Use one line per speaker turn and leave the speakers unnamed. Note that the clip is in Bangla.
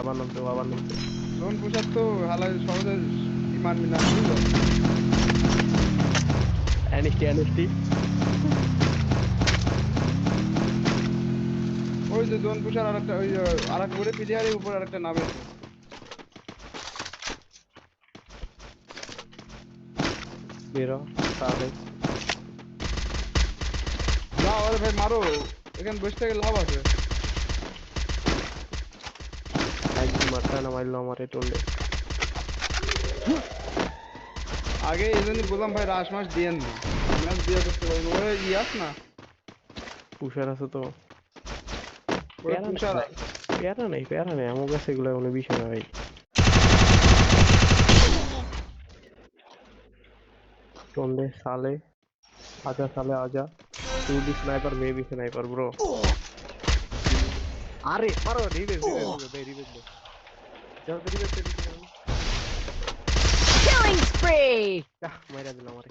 আবার নামতে আবার নামতে।
জোন পুষার তো হালাই সহজে মারবি না বুঝলো।
এনএসটি এনএসটি
ওই যে জোন পুষার আরেকটা ওই আরেক করে প্লেয়ারের উপর আরেকটা নামেছে।
বেরো তাহলে।
যাও আরে ভাই মারো, এখানে বসে থেকে লাভ আছে।
একদিন মারতে না মারলো আমার টোলে।
আগে এই জন্যই বললাম ভাই রাশ মাস দিয়েন না, ম্যাচ দিয়ে করতে পারেন ওরে ইয়াস না।
পুষার আছে তো।
ওরে
প্যারা নেই
পুষার
ভাই, প্যারা নেই আমার কাছে, এগুলো কোনো বিষয় না ভাই। টোলে সালে आजा साले आजा। तू भी स्नाइपर मैं भी स्नाइपर ब्रो। अरे मारो रिवेज रिवेज रिवेज दे रिवेज दे। जल्दी रिवेज दे दीजिए।
Killing spree!
क्या मारा दिला मारे।